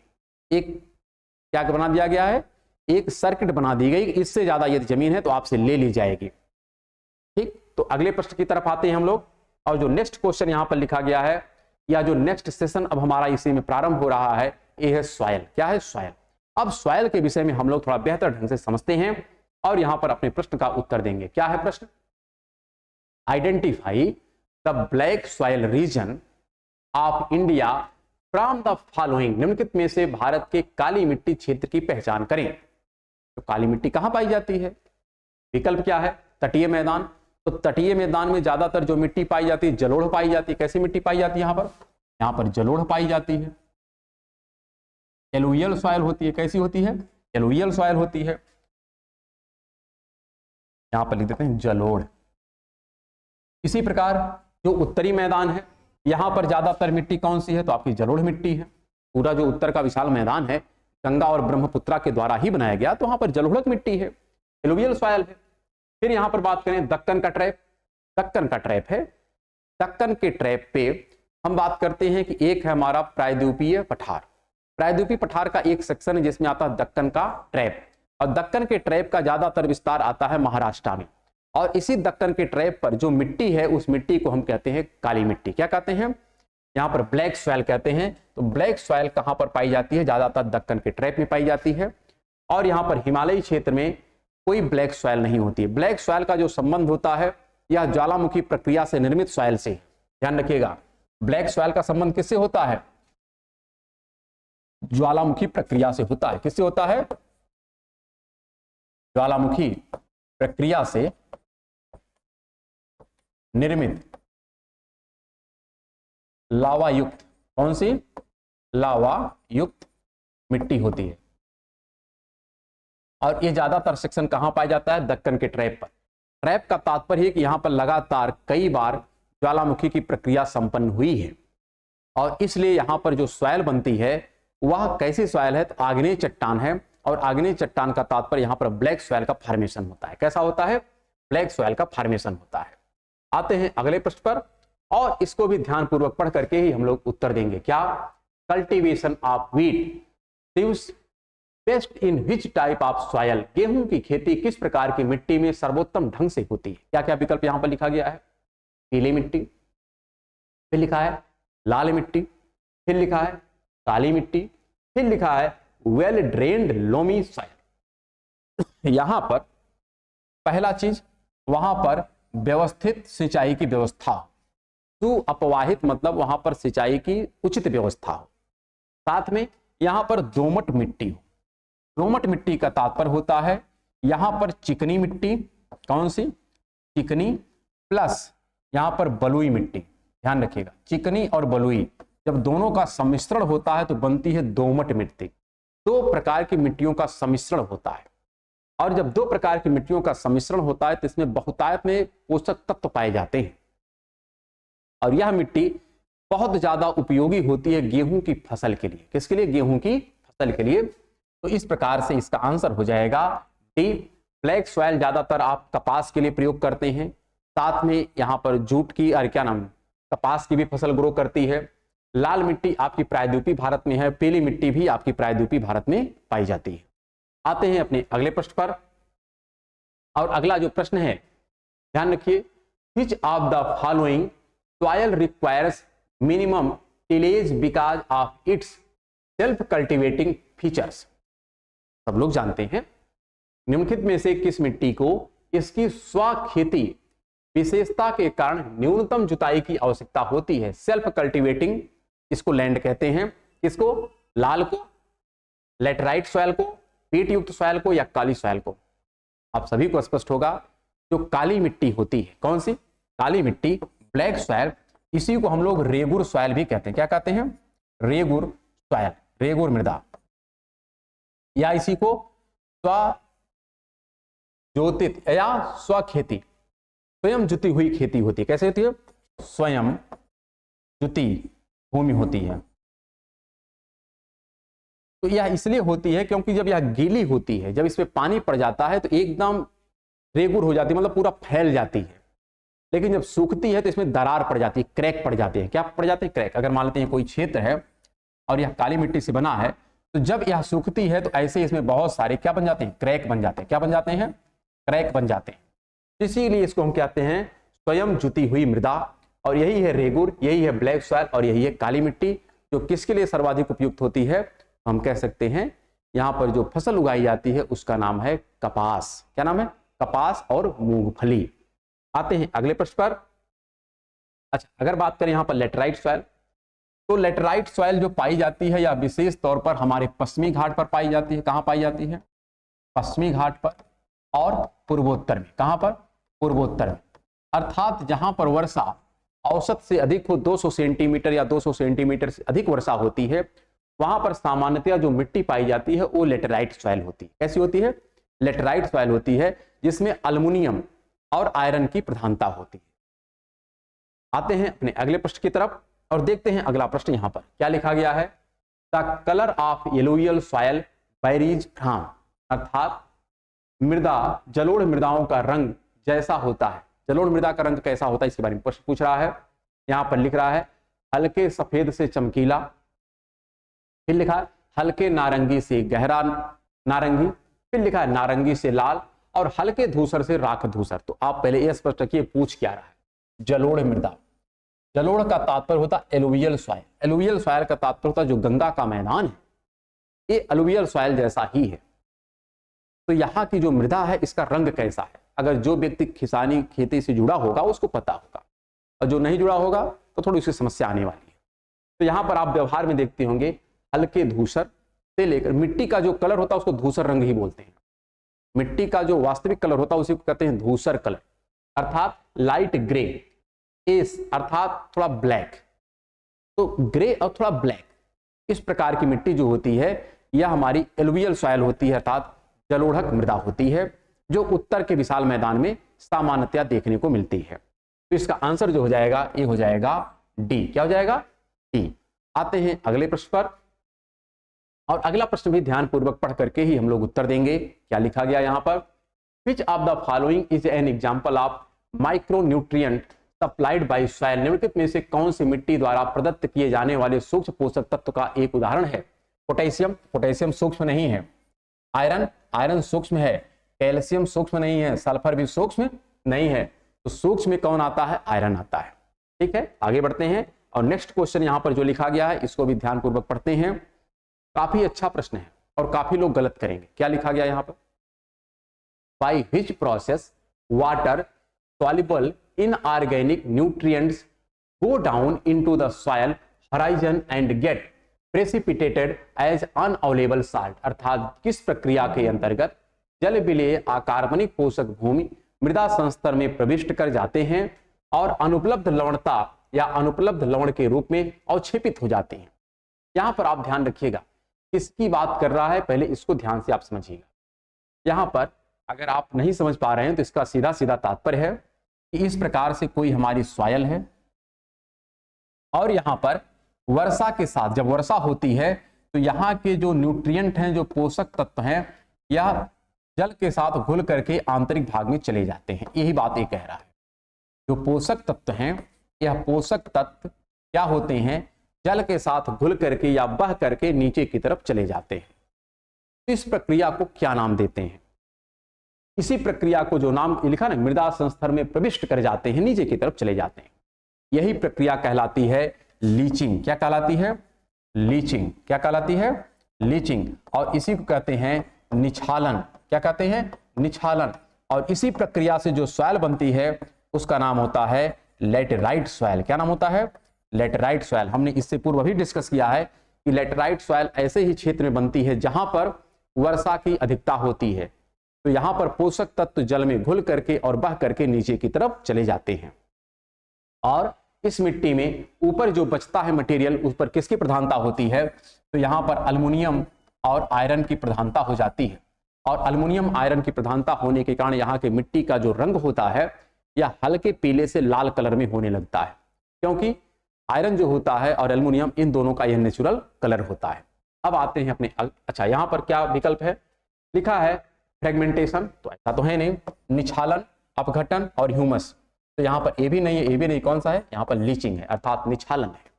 एक क्या बना दिया गया है? एक सर्किट बना दी गई, इससे ज्यादा यदि जमीन है तो आपसे ले ली जाएगी। ठीक, तो अगले प्रश्न की तरफ आते हैं हम लोग। और जो नेक्स्ट क्वेश्चन यहां पर लिखा गया है, या जो नेक्स्ट सेशन अब हमारा इसी में प्रारंभ हो रहा है, ये है सॉइल। क्या है? सॉइल। अब सॉइल के विषय में हम लोग थोड़ा बेहतर ढंग से समझते हैं और यहां पर अपने प्रश्न का उत्तर देंगे। क्या है प्रश्न? Identify the black soil region of India from the following. निम्नलिखित में से भारत के काली मिट्टी क्षेत्र की पहचान करें। तो काली मिट्टी कहां पाई जाती है? विकल्प क्या है? तटीय मैदान। तो तटीय मैदान में ज्यादातर जो मिट्टी पाई जाती है जलोढ़ पाई जाती है। कैसी मिट्टी पाई जाती है यहाँ पर जलोढ़ पाई जाती है। एलुवियल सॉइल होती है। कैसी होती है? एलुवियल सॉइल होती है। यहां पर लिख देते हैं जलोढ़। इसी प्रकार जो उत्तरी मैदान है यहां पर ज्यादातर मिट्टी कौन सी है? तो आपकी जलोढ़ मिट्टी है। पूरा जो उत्तर का विशाल मैदान है गंगा और ब्रह्मपुत्रा के द्वारा ही बनाया गया, तो वहां पर जलोढ़ मिट्टी है, एलुवियल सॉइल है। फिर यहां पर बात करें दक्कन का ट्रैप। दक्कन का ट्रैप है। दक्कन के ट्रैप पे हम बात करते हैं कि एक है हमारा प्रायद्वीपीय पठार। प्रायद्वीपीय पठार का एक सेक्शन है जिसमें आता है दक्कन का ट्रैप, और दक्कन के ट्रैप का ज्यादातर विस्तार आता है महाराष्ट्र में। और इसी दक्कन के ट्रैप पर जो मिट्टी है उस मिट्टी को हम कहते हैं काली मिट्टी। क्या कहते हैं? यहाँ पर ब्लैक सॉइल कहते हैं। तो ब्लैक सॉइल कहां पर पाई जाती है? ज्यादातर दक्कन के ट्रैप में पाई जाती है। और यहाँ पर हिमालयी क्षेत्र में कोई ब्लैक सॉइल नहीं होती है। ब्लैक सॉइल का जो संबंध होता है यह ज्वालामुखी प्रक्रिया से निर्मित सॉइल से। ध्यान रखिएगा, ब्लैक सॉइल का संबंध किससे होता है? ज्वालामुखी प्रक्रिया से होता है। किससे होता है? ज्वालामुखी प्रक्रिया से निर्मित लावा युक्त, कौन सी? लावा युक्त मिट्टी होती है। और ये ज्यादातर सेक्शन कहां पाया जाता है? दक्कन के ट्रैप पर। ट्रैप का तात्पर्य है कि यहां पर लगातार कई बार ज्वालामुखी की प्रक्रिया संपन्न हुई है और इसलिए यहां पर जो सॉइल बनती है वह कैसी सॉइल है? तो आग्नेय चट्टान है। और आग्नेय चट्टान का तात्पर्य यहां पर ब्लैक सॉइल का फॉर्मेशन होता है। कैसा होता है? ब्लैक सॉइल का फॉर्मेशन होता है। आते हैं अगले प्रश्न पर और इसको भी ध्यानपूर्वक पढ़ करके ही हम लोग उत्तर देंगे। क्या? Cultivation of wheat thrives best in which type of soil. गेहूं की खेती किस प्रकार की मिट्टी में सर्वोत्तम ढंग से होती है? क्या क्या विकल्प यहां पर लिखा गया है? पीली मिट्टी, फिर लिखा है लाल मिट्टी, फिर लिखा है काली मिट्टी, फिर लिखा है वेल ड्रेन्ड लोमी सॉइल। यहां पर पहला चीज वहां पर व्यवस्थित सिंचाई की व्यवस्था हो, सुअपवाहित मतलब वहां पर सिंचाई की उचित व्यवस्था हो। साथ में यहां पर दोमट मिट्टी हो। दोमट मिट्टी का तात्पर्य होता है यहां पर चिकनी मिट्टी, कौन सी? चिकनी प्लस यहां पर बलुई मिट्टी। ध्यान रखिएगा, चिकनी और बलुई जब दोनों का सम्मिश्रण होता है तो बनती है दोमट मिट्टी। दो प्रकार की मिट्टियों का सम्मिश्रण होता है और जब दो प्रकार की मिट्टियों का सम्मिश्रण होता है तो इसमें बहुतायत में पोषक तत्व पाए जाते हैं और यह मिट्टी बहुत ज्यादा उपयोगी होती है गेहूं की फसल के लिए। किसके लिए? गेहूं की फसल के लिए। तो इस प्रकार से इसका आंसर हो जाएगा डी। ब्लैक सॉइल ज्यादातर आप कपास के लिए प्रयोग करते हैं, साथ में यहां पर जूट की और क्या नाम कपास की भी फसल ग्रो करती है। लाल मिट्टी आपकी प्रायद्वीपीय भारत में है, पीली मिट्टी भी आपकी प्रायद्वीपीय भारत में पाई जाती है। आते हैं अपने अगले प्रश्न पर, और अगला जो प्रश्न है ध्यान रखिए, विच of the following soil requires minimum tillage because of its self cultivating features. सब लोग जानते हैं निम्नलिखित में से किस मिट्टी को इसकी स्वखेती विशेषता के कारण न्यूनतम जुताई की आवश्यकता होती है? सेल्फ कल्टिवेटिंग इसको लैंड कहते हैं। किसको? लाल को, लेटराइट सॉइल को, पीट युक्त सॉइल को, या काली सॉइल को? आप सभी को स्पष्ट होगा जो काली मिट्टी होती है, कौन सी? काली मिट्टी, ब्लैक सॉइल, इसी को हम लोग रेगुर सॉइल भी कहते हैं। क्या कहते हैं? रेगुर सॉइल, रेगुर मृदा, या इसी को स्वजोतित या स्वखेती, स्वयं जुती हुई खेती होती है। कैसे होती है? स्वयं जुती भूमि होती है। तो यह इसलिए होती है क्योंकि जब यह गीली होती है, जब इसमें पानी पड़ जाता है तो एकदम रेगुर हो जाती है, मतलब पूरा फैल जाती है। लेकिन जब सूखती है तो इसमें दरार पड़ जाती है, क्रैक पड़ जाते हैं। क्या पड़ जाते हैं? क्रैक। अगर मान लेते हैं कोई क्षेत्र है और यह काली मिट्टी से बना है, तो जब यह सूखती है तो ऐसे इसमें बहुत सारे क्या बन जाते हैं? क्रैक बन जाते हैं। क्या बन जाते हैं? क्रैक बन जाते हैं। इसीलिए इसको हम कहते हैं स्वयं जुती हुई मृदा, और यही है रेगुर, यही है ब्लैक सॉइल, और यही है काली मिट्टी, जो किसके लिए सर्वाधिक उपयुक्त होती है? हम कह सकते हैं यहां पर जो फसल उगाई जाती है उसका नाम है कपास। क्या नाम है? कपास और मूंगफली। आते हैं अगले प्रश्न पर। अच्छा, अगर बात करें यहां पर लेटराइट सॉइल, तो लेटराइट सॉइल जो पाई जाती है या विशेष तौर पर हमारे पश्चिमी घाट पर पाई जाती है। कहां पाई जाती है? पश्चिमी घाट पर और पूर्वोत्तर में। कहां पर? पूर्वोत्तर में। अर्थात जहां पर वर्षा औसत से अधिक हो, 200 सेंटीमीटर या 200 सेंटीमीटर से अधिक वर्षा होती है, वहां पर सामान्यतया जो मिट्टी पाई जाती है वो लेटराइट सॉइल होती है। कैसी होती है? लेटराइट सॉइल होती है, जिसमें अल्युमिनियम और आयरन की प्रधानता होती है। आते हैं अपने अगले प्रश्न की तरफ और देखते हैं अगला प्रश्न यहां पर क्या लिखा गया है। The colour of alluvial soil varies from, अर्थात मृदा, जलोढ़ मृदाओं का रंग जैसा होता है। जलोढ़ मृदा का रंग कैसा होता है इसके बारे में प्रश्न पूछ रहा है। यहां पर लिख रहा है हल्के सफेद से चमकीला, फिर लिखा है हल्के नारंगी से गहरा नारंगी, फिर लिखा है नारंगी से लाल, और हल्के धूसर से राख धूसर। तो आप पहले यह स्पष्ट रखिए पूछ क्या रहा है। जलोढ़ मृदा, जलोढ़ का तात्पर्य होता है एलुवियल सॉइल। एलुवियल सॉइल का तात्पर्य होता है जो गंगा का मैदान है, ये एलुवियल सॉइल जैसा ही है। तो यहाँ की जो मृदा है इसका रंग कैसा है? अगर जो व्यक्ति किसानी खेती से जुड़ा होगा उसको पता होगा, और जो नहीं जुड़ा होगा तो थोड़ी उसकी समस्या आने वाली है। तो यहाँ पर आप व्यवहार में देखते होंगे हल्के धूसर से लेकर, मिट्टी का जो कलर होता है उसको धूसर रंग ही बोलते हैं। मिट्टी का जो वास्तविक कलर होता है उसी को कहते हैं धूसर कलर, अर्थात लाइट ग्रे, एस अर्थात थोड़ा ब्लैक। तो ग्रे और थोड़ा ब्लैक इस प्रकार की मिट्टी जो होती है यह हमारी एलुवियल सॉइल होती है, अर्थात जलोढ़क मृदा होती है, जो उत्तर के विशाल मैदान में सामान्यतया देखने को मिलती है। तो इसका आंसर जो हो जाएगा ये हो जाएगा डी। क्या हो जाएगा? डी। आते हैं अगले प्रश्न पर, और अगला प्रश्न भी ध्यानपूर्वक पढ़ करके ही हम लोग उत्तर देंगे। क्या लिखा गया यहाँ पर? विच of the following is an example of micro nutrient supplied by soil, निम्नलिखित में से कौन सी मिट्टी द्वारा प्रदत्त किए जाने वाले सूक्ष्म पोषक तत्व का एक उदाहरण है? पोटेशियम, पोटेशियम सूक्ष्म नहीं है। आयरन, आयरन सूक्ष्म है। कैल्शियम सूक्ष्म नहीं है। सल्फर भी सूक्ष्म नहीं है। तो सूक्ष्म में कौन आता है? आयरन आता है। ठीक है, आगे बढ़ते हैं और नेक्स्ट क्वेश्चन यहाँ पर जो लिखा गया है इसको भी ध्यानपूर्वक पढ़ते हैं। काफी अच्छा प्रश्न है और काफी लोग गलत करेंगे। क्या लिखा गया यहाँ पर? By which process water soluble inorganic nutrients go down into the soil horizon and get precipitated as unavailable salt, अर्थात किस प्रक्रिया के अंतर्गत जल विलेय अकार्बनिक पोषक भूमि मृदा संस्तर में प्रविष्ट कर जाते हैं और अनुपलब्ध लवणता या अनुपलब्ध लवण के रूप में अवक्षेपित हो जाते हैं। यहां पर आप ध्यान रखिएगा किसकी बात कर रहा है, पहले इसको ध्यान से आप समझिएगा। यहां पर अगर आप नहीं समझ पा रहे हैं तो इसका सीधा सीधा तात्पर्य है कि इस प्रकार से कोई हमारी सॉयल है और यहाँ पर वर्षा के साथ जब वर्षा होती है तो यहाँ के जो न्यूट्रिएंट हैं, जो पोषक तत्व हैं, यह जल के साथ घुल करके आंतरिक भाग में चले जाते हैं। यही बात ये कह रहा है, जो पोषक तत्व हैं, यह पोषक तत्व क्या होते हैं, जल के साथ घुल करके या बह करके नीचे की तरफ चले जाते हैं। इस प्रक्रिया को क्या नाम देते हैं? इसी प्रक्रिया को जो नाम लिखा ना, मृदा संस्तर में प्रविष्ट कर जाते हैं, नीचे की तरफ चले जाते हैं, यही प्रक्रिया कहलाती है लीचिंग। क्या कहलाती है? लीचिंग। क्या कहलाती है? लीचिंग। और इसी को कहते हैं निछालन। क्या कहते हैं? निछालन। और इसी प्रक्रिया से जो सॉइल बनती है उसका नाम होता है लैटेराइट सॉइल। क्या नाम होता है? Laterite soil. हमने इससे पूर्व भी डिस्कस किया है कि लैटेराइट सॉइल ऐसे ही क्षेत्र में बनती है जहां पर वर्षा की अधिकता होती है, तो यहां पर पोषक तत्व जल में घुल करके और बह करके नीचे की तरफ चले जाते हैं। और इस मिट्टी में ऊपर जो बचता है मटेरियल, उस पर किसकी प्रधानता होती है? तो यहां पर अल्युमिनियम और आयरन की प्रधानता हो जाती है। और अल्युमिनियम आयरन की प्रधानता होने के कारण यहाँ के मिट्टी का जो रंग होता है यह हल्के पीले से लाल कलर में होने लगता है, क्योंकि आयरन जो होता है और एल्युमिनियम, इन दोनों का यह नेचुरल कलर होता है। अब आते हैं अपने, अच्छा यहाँ पर क्या विकल्प है? लिखा है फ्रेगमेंटेशन, तो ऐसा तो है नहीं। निछालन, अपघटन और ह्यूमस, तो यहाँ पर ए भी नहीं है, ए भी नहीं, कौन सा है? यहाँ पर लीचिंग है, अर्थात निछालन है।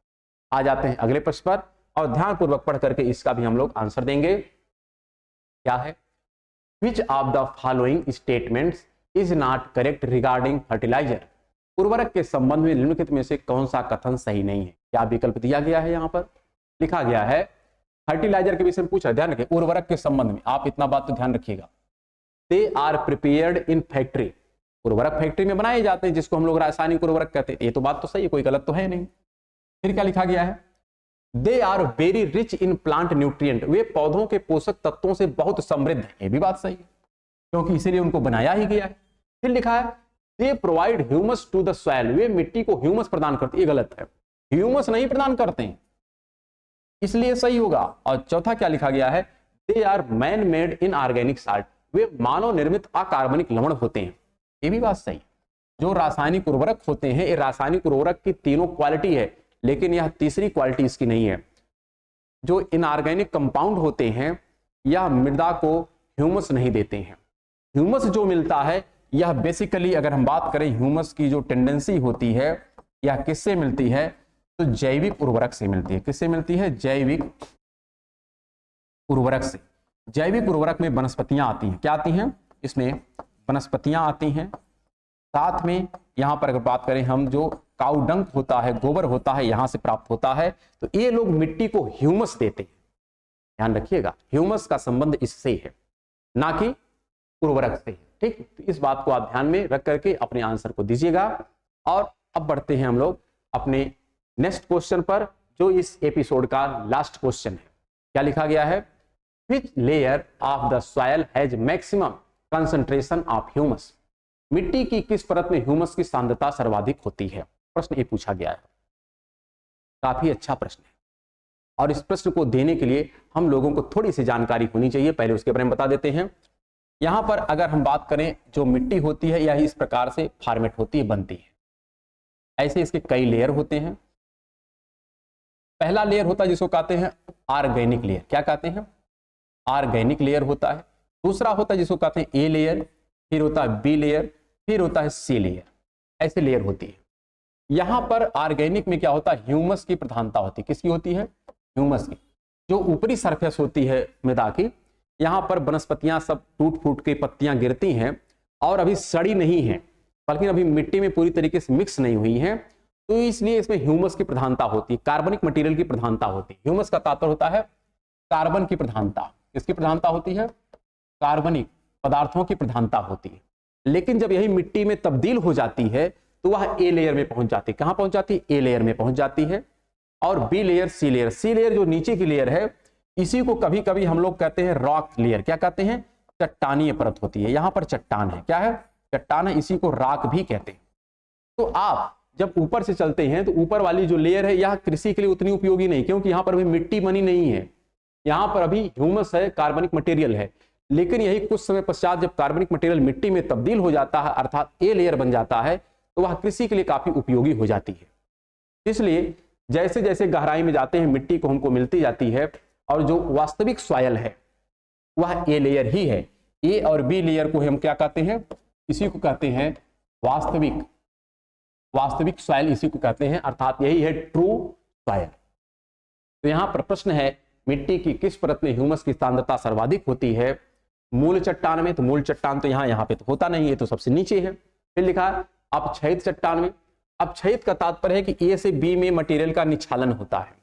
आ जाते हैं अगले प्रश्न पर और ध्यानपूर्वक पढ़ करके इसका भी हम लोग आंसर देंगे। क्या है? Which of the following statements is not correct regarding fertilizer? उर्वरक के संबंध में निम्नलिखित में से कौन सा कथन सही नहीं है? क्या विकल्प दिया गया है? यहाँ पर लिखा गया है, फर्टिलाइजर के विषय में पूछा, ध्यान रखिए, उर्वरक के संबंध में आप इतना बात तो ध्यान रखिएगा। They are prepared in factory, उर्वरक फैक्ट्री में बनाए जाते हैं, जिसको हम लोग रासायनिक उर्वरक कहते हैं। ये तो बात तो सही है, कोई गलत तो है नहीं। फिर क्या लिखा गया है? They are very rich in plant nutrient, वे पौधों के पोषक तत्वों से बहुत समृद्ध है। ये भी बात सही है, क्योंकि इसीलिए उनको बनाया ही गया है। फिर लिखा है they provide humus to the soil, वे मिट्टी को ह्यूमस प्रदान करते हैं। ये गलत है, ह्यूमस नहीं प्रदान करते हैं, इसलिए सही होगा। और चौथा क्या लिखा गया है? They are man made inorganic salt, वे मानव निर्मित अकार्बनिक लवण होते हैं। ये भी बात सही। जो रासायनिक उर्वरक होते हैं, ये रासायनिक उर्वरक की तीनों क्वालिटी है, लेकिन यह तीसरी क्वालिटी इसकी नहीं है। जो इनऑर्गेनिक कंपाउंड होते हैं यह मृदा को ह्यूमस नहीं देते हैं। ह्यूमस जो मिलता है यह बेसिकली, अगर हम बात करें ह्यूमस की जो टेंडेंसी होती है, यह किससे मिलती है? तो जैविक उर्वरक से मिलती है। किससे मिलती है? जैविक उर्वरक से। जैविक उर्वरक में वनस्पतियां आती हैं। क्या आती हैं? इसमें वनस्पतियां आती हैं। साथ में यहां पर अगर बात करें हम, जो काउडंक होता है, गोबर होता है, यहां से प्राप्त होता है। तो ये लोग मिट्टी को ह्यूमस देते हैं। ध्यान रखिएगा, ह्यूमस का संबंध इससे है, ना कि उर्वरक से। ठीक, तो इस बात को आप ध्यान में रख करके अपने आंसर को दीजिएगा। और अब बढ़ते हैं हम लोग अपने नेक्स्ट क्वेश्चन पर, जो इस एपिसोड का लास्ट क्वेश्चन है। क्या लिखा गया है? Which layer of the soil has maximum concentration of humus? मिट्टी की किस परत में ह्यूमस की सांद्रता सर्वाधिक होती है? प्रश्न ये पूछा गया है, काफी अच्छा प्रश्न है। और इस प्रश्न को देने के लिए हम लोगों को थोड़ी सी जानकारी होनी चाहिए, पहले उसके बारे में बता देते हैं। यहां पर अगर हम बात करें, जो मिट्टी होती है यह इस प्रकार से फॉर्मेट होती है, बनती है। ऐसे इसके कई लेयर होते हैं। पहला लेयर होता है जिसको कहते हैं ऑर्गेनिक लेयर। क्या कहते हैं? ऑर्गेनिक लेयर होता है। दूसरा होता है जिसको कहते हैं ए लेयर, फिर होता है बी लेयर, फिर होता है सी लेयर। ऐसे लेयर होती है। यहां पर ऑर्गेनिक में क्या होता है? ह्यूमस की प्रधानता होती है। किसकी होती है? ह्यूमस की। जो ऊपरी सरफेस होती है मृदा की, यहां पर वनस्पतियां सब टूट फूट के पत्तियां गिरती हैं और अभी सड़ी नहीं है, बल्कि अभी मिट्टी में पूरी तरीके से मिक्स नहीं हुई है, तो इसलिए इसमें ह्यूमस की प्रधानता होती है, कार्बनिक मटेरियल की प्रधानता होती है। ह्यूमस का तात्पर्य होता है कार्बन की प्रधानता। किसकी प्रधानता होती है? कार्बनिक पदार्थों की प्रधानता होती है। लेकिन जब यही मिट्टी में तब्दील हो जाती है तो वह ए लेयर में पहुंच जाती है। कहां पहुंच जाती है? ए लेयर में पहुंच जाती है। और be layer, C layer. C layer जो नीचे की लेयर है, इसी को कभी कभी हम लोग कहते हैं रॉक लेयर। क्या कहते हैं? चट्टानीय परत होती है। यहां पर चट्टान है। क्या है? चट्टान है, इसी को रॉक भी कहते हैं। तो आप जब ऊपर से चलते हैं तो ऊपर वाली जो लेयर है यह कृषि के लिए उतनी उपयोगी नहीं, क्योंकि यहां पर अभी मिट्टी बनी नहीं है, यहां पर अभी ह्यूमस है, कार्बनिक मटेरियल है। लेकिन यही कुछ समय पश्चात जब कार्बनिक मटेरियल मिट्टी में तब्दील हो जाता है, अर्थात ए लेयर बन जाता है, तो वह कृषि के लिए काफी उपयोगी हो जाती है। इसलिए जैसे जैसे गहराई में जाते हैं मिट्टी को हमको मिलती जाती है, और जो वास्तविक सॉइल है वह ए लेयर ही है। ए और बी लेयर को हम क्या कहते हैं, इसी को कहते हैं वास्तविक सॉइल, इसी को कहते हैं, अर्थात यही है ट्रू सॉइल। तो यहां पर प्रश्न है मिट्टी की किस परत में ह्यूमस की सांद्रता सर्वाधिक होती है, मूल चट्टान में। तो मूल चट्टान तो यहाँ पे तो होता नहीं है, तो सबसे नीचे है। फिर लिखा है अपक्षयित चट्टान में। अपक्षयित का तात्पर्य है कि ए से बी में मटेरियल का निछालन होता है,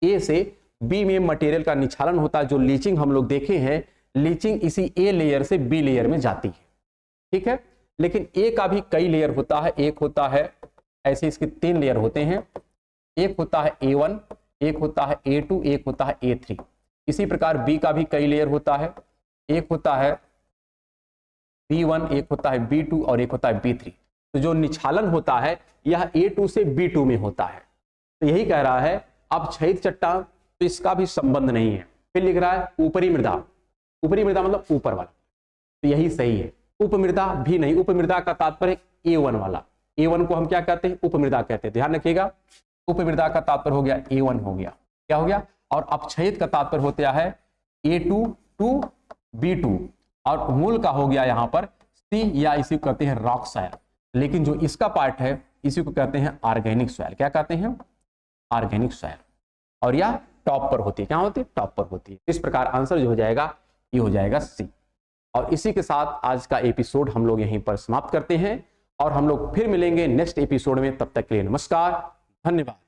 ए से बी में मटेरियल का निछालन होता है। जो लीचिंग हम लोग देखे हैं, लीचिंग इसी ए लेयर से बी लेयर में जाती है, ठीक है। लेकिन ए का भी कई लेयर होता है, एक होता है, ऐसे इसके 3 लेयर होते हैं, एक होता है A1, एक होता है A2, एक होता है A3। इसी प्रकार बी का भी कई लेयर होता है, एक होता है B1, एक होता है B2 और एक होता है B3। तो जो निछालन होता है यह A2 से B2 में होता है। तो यही कह रहा है अपक्षयित चट्टान, तो इसका भी संबंध नहीं है। फिर लिख रहा है ऊपरी मृदा, ऊपरी मृदा मतलब ऊपर वाला, तो यही सही है। उपमृदा भी नहीं, उपमृदा का तात्पर्य A1 वाला, A1 को हम क्या कहते हैं, उपमृदा कहते हैं। ध्यान रखिएगा, उपमृदा का तात्पर्य हो गया A1 हो गया, क्या हो गया। और अपक्षयित का तात्पर्य होता है A2 to B2, और मूल का हो गया यहाँ पर C, या इसी को कहते हैं रॉक सॉइल। लेकिन जो इसका पार्ट है इसी को कहते हैं ऑर्गेनिक सॉइल। क्या कहते हैं, ऑर्गेनिक सॉइल। और यह टॉप पर होती है, क्या होती है, टॉप पर होती है। इस प्रकार आंसर जो हो जाएगा ये हो जाएगा C। और इसी के साथ आज का एपिसोड हम लोग यहीं पर समाप्त करते हैं, और हम लोग फिर मिलेंगे नेक्स्ट एपिसोड में। तब तक के लिए नमस्कार, धन्यवाद।